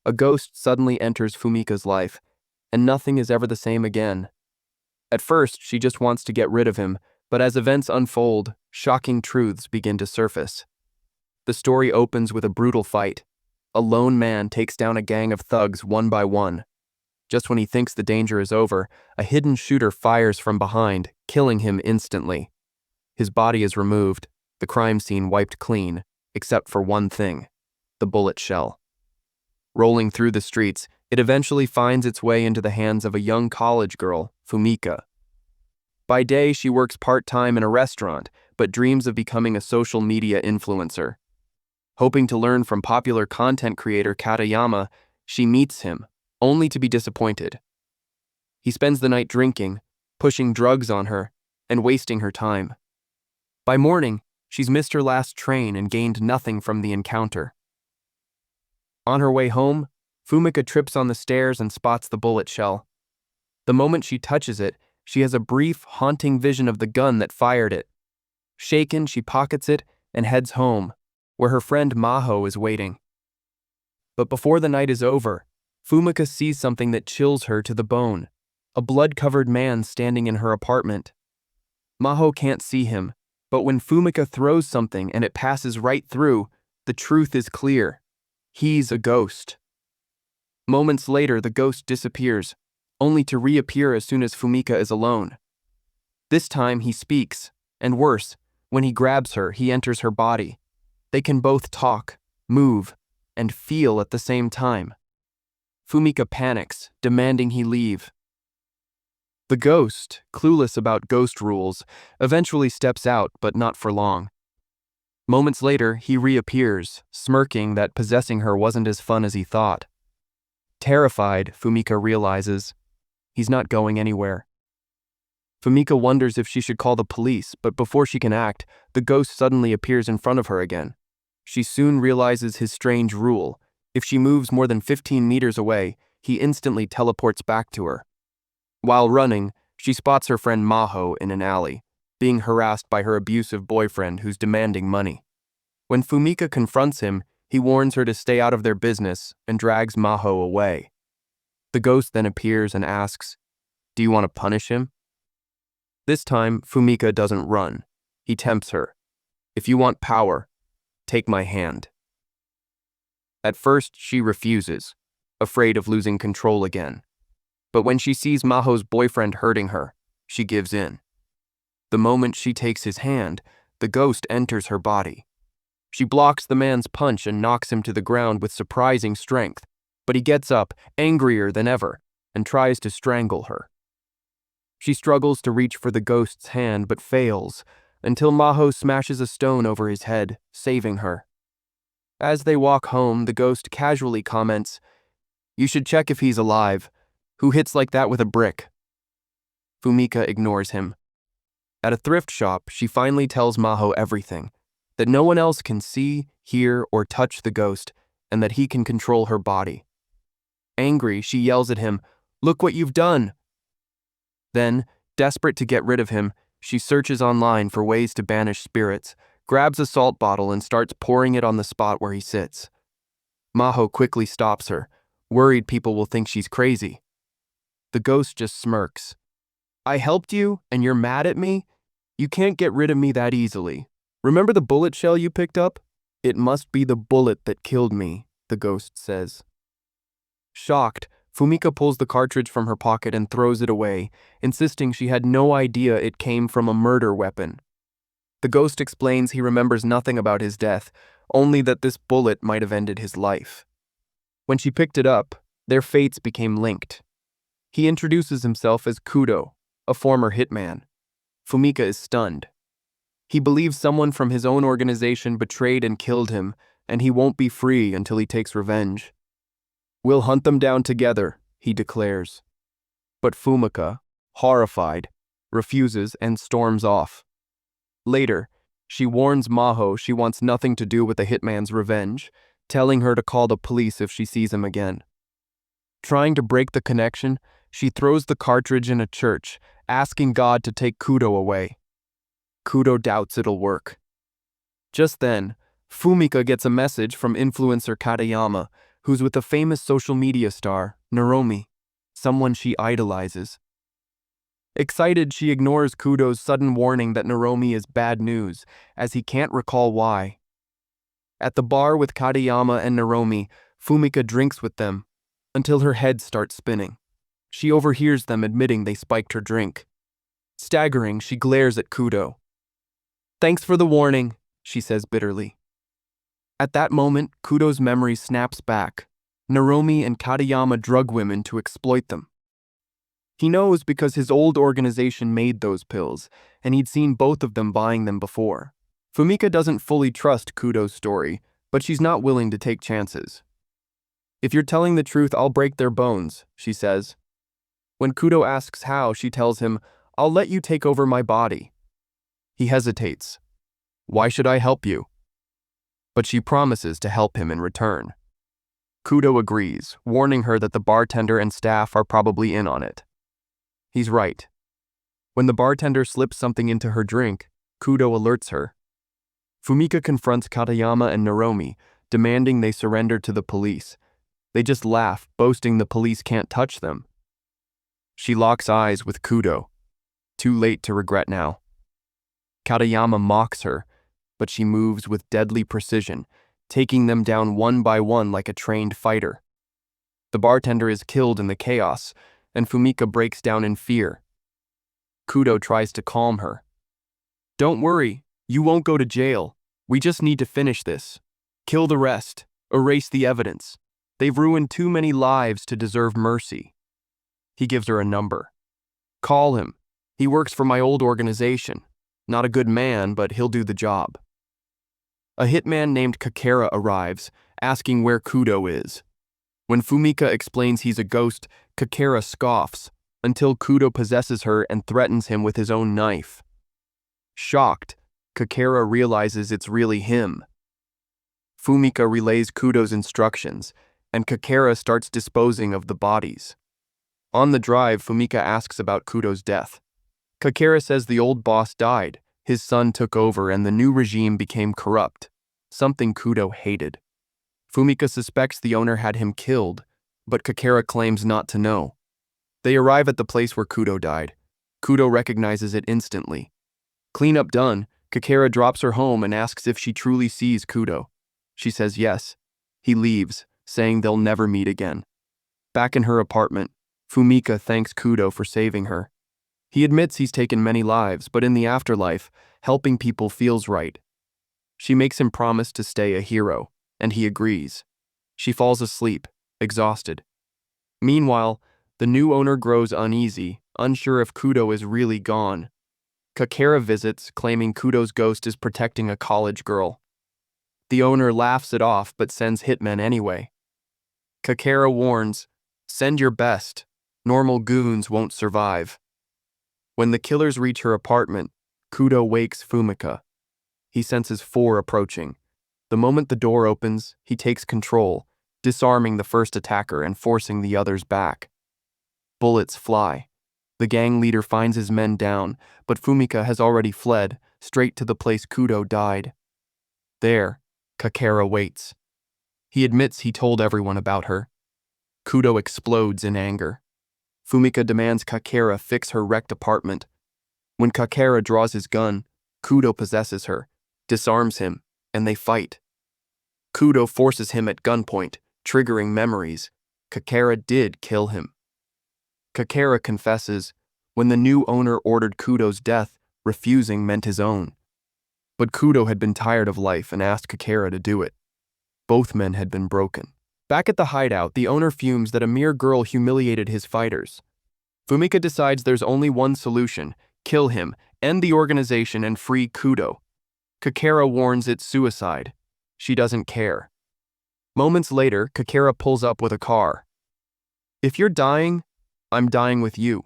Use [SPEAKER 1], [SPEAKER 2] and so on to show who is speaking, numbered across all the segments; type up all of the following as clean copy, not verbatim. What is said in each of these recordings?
[SPEAKER 1] A ghost suddenly enters Fumika's life, and nothing is ever the same again. At first, she just wants to get rid of him, but as events unfold, shocking truths begin to surface. The story opens with a brutal fight. A lone man takes down a gang of thugs one by one. Just when he thinks the danger is over, a hidden shooter fires from behind, killing him instantly. His body is removed, the crime scene wiped clean, except for one thing: the bullet shell. Rolling through the streets, it eventually finds its way into the hands of a young college girl, Fumika. By day, she works part-time in a restaurant, but dreams of becoming a social media influencer. Hoping to learn from popular content creator Katayama, she meets him, only to be disappointed. He spends the night drinking, pushing drugs on her, and wasting her time. By morning, she's missed her last train and gained nothing from the encounter. On her way home, Fumika trips on the stairs and spots the bullet shell. The moment she touches it, she has a brief, haunting vision of the gun that fired it. Shaken, she pockets it and heads home, where her friend Maho is waiting. But before the night is over, Fumika sees something that chills her to the bone: a blood-covered man standing in her apartment. Maho can't see him, but when Fumika throws something and it passes right through, the truth is clear. He's a ghost. Moments later, the ghost disappears, only to reappear as soon as Fumika is alone. This time he speaks, and worse, when he grabs her, he enters her body. They can both talk, move, and feel at the same time. Fumika panics, demanding he leave. The ghost, clueless about ghost rules, eventually steps out, but not for long. Moments later, he reappears, smirking that possessing her wasn't as fun as he thought. Terrified, Fumika realizes he's not going anywhere. Fumika wonders if she should call the police, but before she can act, the ghost suddenly appears in front of her again. She soon realizes his strange rule: if she moves more than 15 meters away, he instantly teleports back to her. While running, she spots her friend Maho in an alley, being harassed by her abusive boyfriend who's demanding money. When Fumika confronts him, he warns her to stay out of their business and drags Maho away. The ghost then appears and asks, "Do you want to punish him?" This time, Fumika doesn't run. He tempts her. "If you want power, take my hand." At first, she refuses, afraid of losing control again. But when she sees Maho's boyfriend hurting her, she gives in. The moment she takes his hand, the ghost enters her body. She blocks the man's punch and knocks him to the ground with surprising strength, but he gets up, angrier than ever, and tries to strangle her. She struggles to reach for the ghost's hand but fails, until Maho smashes a stone over his head, saving her. As they walk home, the ghost casually comments, "You should check if he's alive. Who hits like that with a brick?" Fumika ignores him. At a thrift shop, she finally tells Maho everything: that no one else can see, hear, or touch the ghost, and that he can control her body. Angry, she yells at him, "Look what you've done!" Then, desperate to get rid of him, she searches online for ways to banish spirits, grabs a salt bottle and starts pouring it on the spot where he sits. Maho quickly stops her, worried people will think she's crazy. The ghost just smirks. "I helped you, and you're mad at me? You can't get rid of me that easily. Remember the bullet shell you picked up? It must be the bullet that killed me," the ghost says. Shocked, Fumika pulls the cartridge from her pocket and throws it away, insisting she had no idea it came from a murder weapon. The ghost explains he remembers nothing about his death, only that this bullet might have ended his life. When she picked it up, their fates became linked. He introduces himself as Kudo, a former hitman. Fumika is stunned. He believes someone from his own organization betrayed and killed him, and he won't be free until he takes revenge. "We'll hunt them down together," he declares. But Fumika, horrified, refuses and storms off. Later, she warns Maho she wants nothing to do with the hitman's revenge, telling her to call the police if she sees him again. Trying to break the connection, she throws the cartridge in a church, asking God to take Kudo away. Kudo doubts it'll work. Just then, Fumika gets a message from influencer Katayama, who's with a famous social media star, Naromi, someone she idolizes. Excited, she ignores Kudo's sudden warning that Naromi is bad news, as he can't recall why. At the bar with Katayama and Naromi, Fumika drinks with them until her head starts spinning. She overhears them admitting they spiked her drink. Staggering, she glares at Kudo. "Thanks for the warning," she says bitterly. At that moment, Kudo's memory snaps back. Naromi and Katayama drug women to exploit them. He knows because his old organization made those pills, and he'd seen both of them buying them before. Fumika doesn't fully trust Kudo's story, but she's not willing to take chances. "If you're telling the truth, I'll break their bones," she says. When Kudo asks how, she tells him, "I'll let you take over my body." He hesitates. "Why should I help you?" But she promises to help him in return. Kudo agrees, warning her that the bartender and staff are probably in on it. He's right. When the bartender slips something into her drink, Kudo alerts her. Fumika confronts Katayama and Naromi, demanding they surrender to the police. They just laugh, boasting the police can't touch them. She locks eyes with Kudo. Too late to regret now. Katayama mocks her, but she moves with deadly precision, taking them down one by one like a trained fighter. The bartender is killed in the chaos, and Fumika breaks down in fear. Kudo tries to calm her. "Don't worry, you won't go to jail. We just need to finish this. Kill the rest. Erase the evidence. They've ruined too many lives to deserve mercy." He gives her a number. "Call him. He works for my old organization. Not a good man, but he'll do the job." A hitman named Kakera arrives, asking where Kudo is. When Fumika explains he's a ghost, Kakera scoffs, until Kudo possesses her and threatens him with his own knife. Shocked, Kakera realizes it's really him. Fumika relays Kudo's instructions, and Kakera starts disposing of the bodies. On the drive, Fumika asks about Kudo's death. Kakera says the old boss died, his son took over, and the new regime became corrupt, something Kudo hated. Fumika suspects the owner had him killed, but Kakera claims not to know. They arrive at the place where Kudo died. Kudo recognizes it instantly. Cleanup done, Kakera drops her home and asks if she truly sees Kudo. She says yes. He leaves, saying they'll never meet again. Back in her apartment, Fumika thanks Kudo for saving her. He admits he's taken many lives, but in the afterlife, helping people feels right. She makes him promise to stay a hero, and he agrees. She falls asleep, exhausted. Meanwhile, the new owner grows uneasy, unsure if Kudo is really gone. Kakera visits, claiming Kudo's ghost is protecting a college girl. The owner laughs it off but sends hitmen anyway. Kakera warns, "Send your best. Normal goons won't survive." When the killers reach her apartment, Kudo wakes Fumika. He senses 4 approaching. The moment the door opens, he takes control, disarming the first attacker and forcing the others back. Bullets fly. The gang leader finds his men down, but Fumika has already fled, straight to the place Kudo died. There, Kakera waits. He admits he told everyone about her. Kudo explodes in anger. Fumika demands Kakera fix her wrecked apartment. When Kakera draws his gun, Kudo possesses her, disarms him, and they fight. Kudo forces him at gunpoint, triggering memories. Kakera did kill him. Kakera confesses, when the new owner ordered Kudo's death, refusing meant his own. But Kudo had been tired of life and asked Kakera to do it. Both men had been broken. Back at the hideout, the owner fumes that a mere girl humiliated his fighters. Fumika decides there's only one solution: kill him, end the organization, and free Kudo. Kakera warns it's suicide. She doesn't care. Moments later, Kakera pulls up with a car. "If you're dying, I'm dying with you."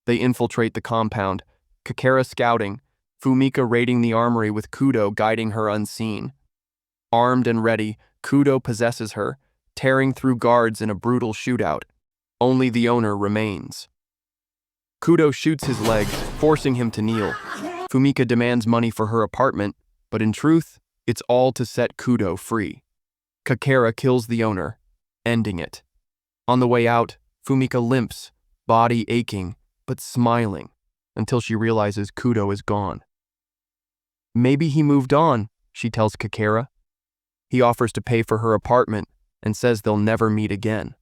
[SPEAKER 1] They infiltrate the compound, Kakera scouting, Fumika raiding the armory with Kudo guiding her unseen. Armed and ready, Kudo possesses her, tearing through guards in a brutal shootout. Only the owner remains. Kudo shoots his leg, forcing him to kneel. Fumika demands money for her apartment, but in truth, it's all to set Kudo free. Kakera kills the owner, ending it. On the way out, Fumika limps, body aching, but smiling, until she realizes Kudo is gone. Maybe he moved on, she tells Kakera. He offers to pay for her apartment and says they'll never meet again.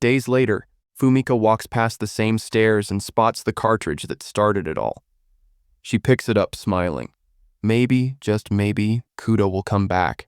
[SPEAKER 1] Days later, Fumika walks past the same stairs and spots the cartridge that started it all. She picks it up, smiling. Maybe, just maybe, Kudo will come back.